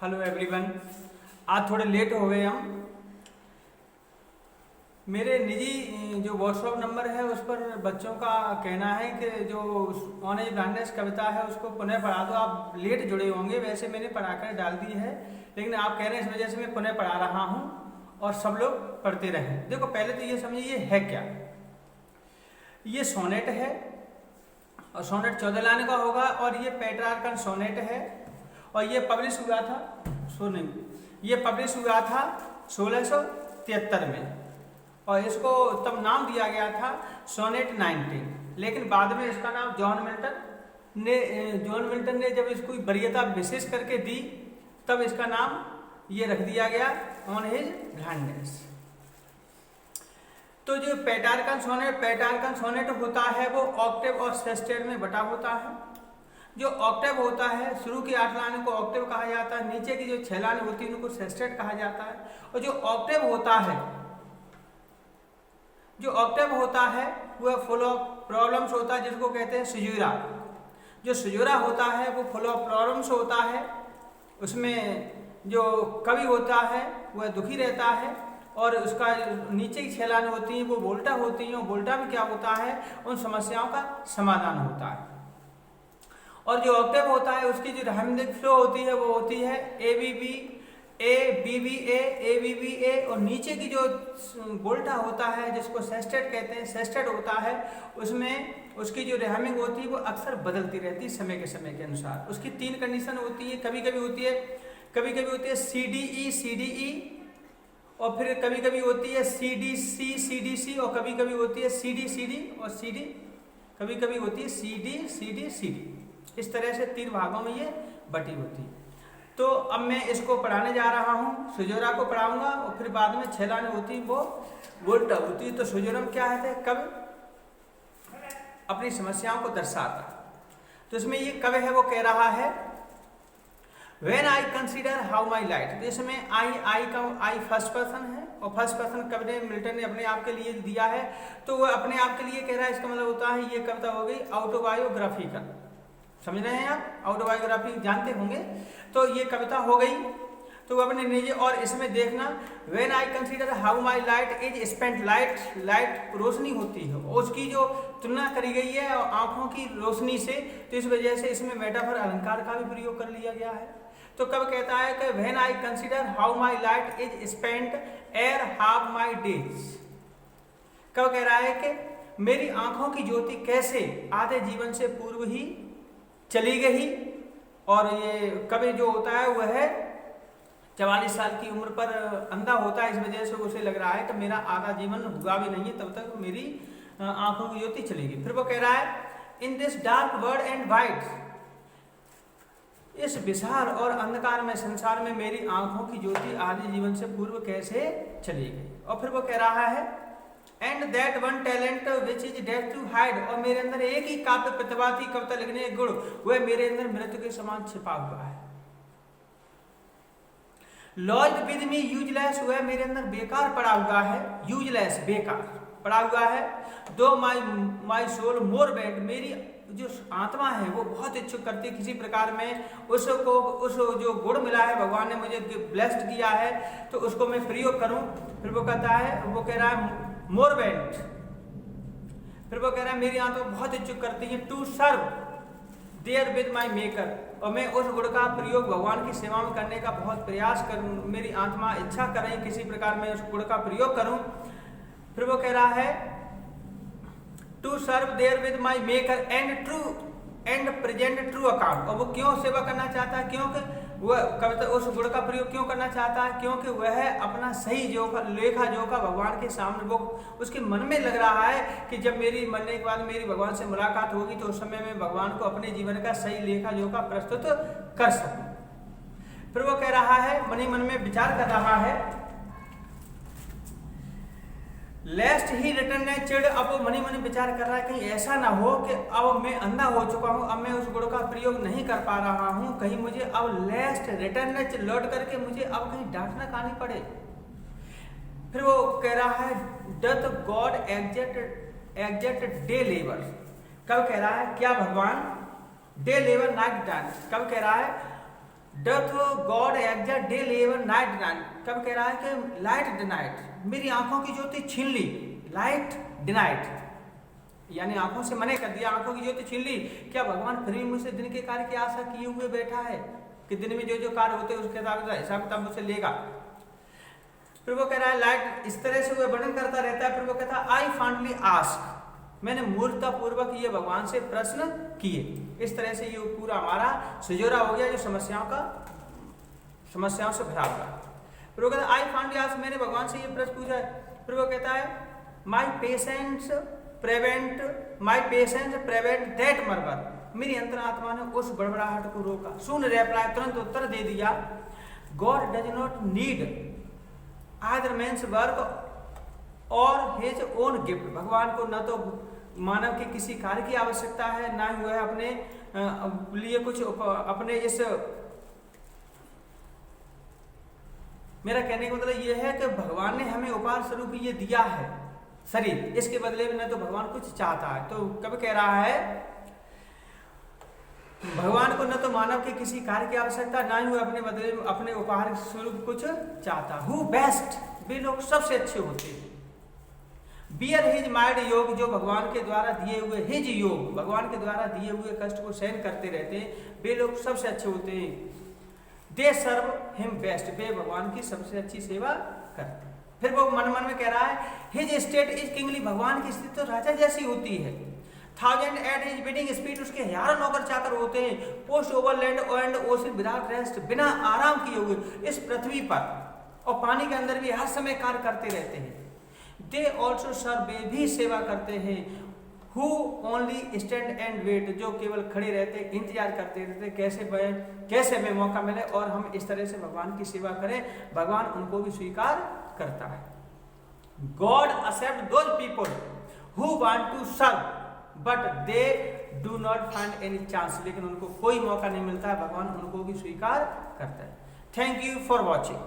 Hello everyone. आज थोड़े late हो गए हम। मेरे निजी जो व्हाट्सएप नंबर है उस पर बच्चों का कहना है कि जो ऑन एज ब्लाइंडनेस कविता है उसको पुनः पढ़ा दो। आप लेट जुड़े होंगे, वैसे मैंने पढ़ाकर डाल दी है, लेकिन आप कह रहे हैं इस वजह से मैं पुनः पढ़ा रहा हूँ और सब लोग पढ़ते रहें। देखो पहले तो ये समझिए ये है क्या। ये सोनेट है और सोनेट 14 लाइन का होगा और ये पेट्रार्कन सोनेट है और ये पब्लिश हुआ था ये पब्लिश हुआ था 1673 में और इसको तब नाम दिया गया था सोनेट 19। लेकिन बाद में इसका नाम जॉन मिल्टन ने जब इसको वरीयता विशेष करके दी तब इसका नाम ये रख दिया गया ऑन हिज ब्लाइंडनेस। तो जो पेट्रार्कन सोनेट होता है वो ऑक्टेव और सेस्टेट में बटा होता है। जो ऑक्टेव होता है शुरू की 8 लाइन को ऑक्टेव कहा जाता है, नीचे की जो 6 लाइन होती है उनको सेस्टेट कहा जाता है। और जो ऑक्टेव होता है वह फुल ऑफ प्रॉब्लम्स होता है जिसको कहते हैं सिजुरा। जो सिजुरा होता है वो फुल ऑफ प्रॉब्लम्स होता है, उसमें जो कवि होता है वह दुखी रहता है और उसका नीचे की 6 लाइन होती हैं वो वोल्टा होती हैं और वोल्टा में क्या होता है, उन समस्याओं का समाधान होता है। और जो ऑक्टेव होता है उसकी जो हार्मोनिक फ्लो होती है वो होती है ABB A BBA ABBA और नीचे की जो वोल्टा होता है जिसको सेस्टेट कहते हैं, सेस्टेट होता है उसमें उसकी जो रैमिंग होती है वो अक्सर बदलती रहती है समय के अनुसार। उसकी 3 कंडीशन होती है, कभी कभी होती है CDE और फिर कभी कभी होती है CDC और कभी कभी होती है CD और CD, कभी कभी होती है CD। इस तरह से 3 भागों में ये बटी होती है। तो अब मैं इसको पढ़ाने जा रहा हूँ, सिजुरा को पढ़ाऊंगा और फिर बाद में 6 लाइन होती है वो वोल्टा होती है। तो सिजुरा में क्या है, कवि अपनी समस्याओं को दर्शाता। तो इसमें ये कवि है वो कह रहा है When I consider how my light, तो इसमें आई फर्स्ट पर्सन है और फर्स्ट पर्सन कवि ने मिल्टन ने अपने आप के लिए दिया है। तो वह अपने आप के लिए कह रहा है, इसका मतलब होता है ये कविता हो गई ऑटोबायोग्राफिकल। समझ रहे हैं आप, ऑटोबायोग्राफी जानते होंगे। तो ये कविता हो गई। तो वो अपने निजी, और इसमें देखना when I consider how my light is spent, light रोशनी होती है उसकी जो तुलना करी गई है आंखों की रोशनी से, तो इस वजह से इसमें मेटाफर अलंकार का भी प्रयोग कर लिया गया है। तो कब कहता है कि when I consider how my light is spent एर हाफ माई डेज, कब कह रहा है कि मेरी आंखों की ज्योति कैसे आधे जीवन से पूर्व ही चली गई। और ये कवि जो होता है वह है 44 साल की उम्र पर अंधा होता है, इस वजह से उसे लग रहा है कि मेरा आधा जीवन हुआ भी नहीं है तब तक मेरी आंखों की ज्योति चलेगी। फिर वो कह रहा है in this dark world and white, इस विशाल और अंधकार में संसार में मेरी आंखों की ज्योति आधे जीवन से पूर्व कैसे चली गई। और फिर वो कह रहा है and that one talent which is death to hide, और मेरे अंदर एक ही काव्य प्रतिभा थी, कविता लिखने के गुण, वह मेरे अंदर मृत्यु के समान छिपा हुआ है। लॉज्ड विद मी यूजलेस, वह मेरे अंदर बेकार पड़ा हुआ है, यूजलेस बेकार पड़ा हुआ है। दो माई सोल मोर बेट, मेरी जो आत्मा है वो बहुत इच्छुक करती है किसी प्रकार में उस जो गुण मिला है भगवान ने मुझे ब्लेस्ड किया है तो उसको मैं प्रयोग करूं। फिर वो कहता है, वो कह रहा है मोर बेट, फिर वो कह रहा है मेरी आत्मा बहुत इच्छुक करती है to serve therewith my maker, और मैं उस गुण का प्रयोग भगवान की सेवा में करने का बहुत प्रयास करूं। मेरी आत्मा इच्छा कर रही किसी प्रकार में उस गुण का प्रयोग करूं। फिर वो कह रहा है to serve therewith my maker and present true account, और वो क्यों सेवा करना चाहता है, क्योंकि वह कविता उस गुण का प्रयोग क्यों करना चाहता है, क्योंकि वह अपना सही लेखा जोखा भगवान के सामने, वो उसके मन में लग रहा है कि जब मेरी मरने के बाद मेरी भगवान से मुलाकात होगी तो उस समय में भगवान को अपने जीवन का सही लेखा जोखा प्रस्तुत कर सकूं। फिर वो कह रहा है मन में विचार कर रहा है लेस्ट ही रिटर्न ने चिड़, अब वो मन विचार कर रहा है कहीं ऐसा ना हो कि अब मैं अंधा हो चुका हूं, अब मैं उस गुण का प्रयोग नहीं कर पा रहा हूं, कहीं मुझे अब लेस्ट रिटर्न ने लौट करके मुझे अब कहीं डांट ना खानी पड़े। फिर वो कह रहा है doth God exact day labour, कब कह रहा है क्या भगवान डे लेबर नाइट डांस, कब कह रहा है डथ गॉड एग्जैक्ट डे लेवर नाइट नाइट, कब कह रहा है कि लाइट डिनाइट, मेरी आंखों की ज्योति छीन ली, लाइट डिनाइट यानी आंखों से मने कर दिया, आंखों की ज्योति छीन ली। क्या भगवान फिर भी मुझसे दिन के कार्य की आशा किए हुए बैठा है कि दिन में जो जो कार्य होते हैं उसके हिसाब किताब मुझसे लेगा? फिर वो कह रहा है लाइट, इस तरह से वो वर्णन करता रहता है। फिर वो कहता है आई फॉन्डली आस्क, मैंने मूर्खता पूर्वक ये भगवान से प्रश्न किए। इस तरह से ये पूरा हमारा सुजोरा हो गया जो समस्याओं से भरा हुआ। फिर वो कहता है आई फॉन्डली आस्क, मैंने भगवान से ये प्रश्न पूछा है। फिर वो कहता है my patience prevent that murmur, मेरी अंतरात्मा ने उस बड़बड़ाहट को रोका। सुन रिप्लाई, तुरंत उत्तर दे दिया, God does not need either man's work or his own gift, भगवान को न तो मानव के किसी कार्य की आवश्यकता है, ना ही वह अपने लिए कुछ अपने इस, मेरा कहने का मतलब यह है कि भगवान ने हमें उपहार स्वरूप ये दिया है शरीर, इसके बदले में न तो भगवान कुछ चाहता है। तो कब कह रहा है भगवान को न तो मानव के किसी कार्य की आवश्यकता, ना ही वो अपने बदले में अपने उपहार स्वरूप कुछ चाहता। हु बेस्ट, वे लोग सबसे अच्छे होते हैं। बियर हिज माइंड योग, जो भगवान के द्वारा दिए हुए, हिज योग भगवान के द्वारा दिए हुए कष्ट को सहन करते रहते हैं, वे लोग सबसे अच्छे होते हैं। दे सर्व हिम बेस्ट, वे भगवान की सबसे अच्छी सेवा करते हैं। फिर वो मन मन में कह रहा है हिज स्टेट इज किंगली, भगवान की स्थिति तो राजा जैसी होती है। Thousand at his bidding speed, उसके हजारों नौकर चाकर होते हैं। Post over land and ocean without rest, बिना आराम किए हुए इस पृथ्वी पर और पानी के अंदर भी हर समय कार्य करते रहते हैं। दे ऑल्सो सर्व, वे भी सेवा करते हैं। Who only stand and wait, जो केवल खड़े रहते, इंतजार करते रहते कैसे हमें मौका मिले और हम इस तरह से भगवान की सेवा करें, भगवान उनको भी स्वीकार करता है। God accept those people who want to serve but they do not find any chance, लेकिन उनको कोई मौका नहीं मिलता है, भगवान उनको भी स्वीकार करता है। Thank you for watching.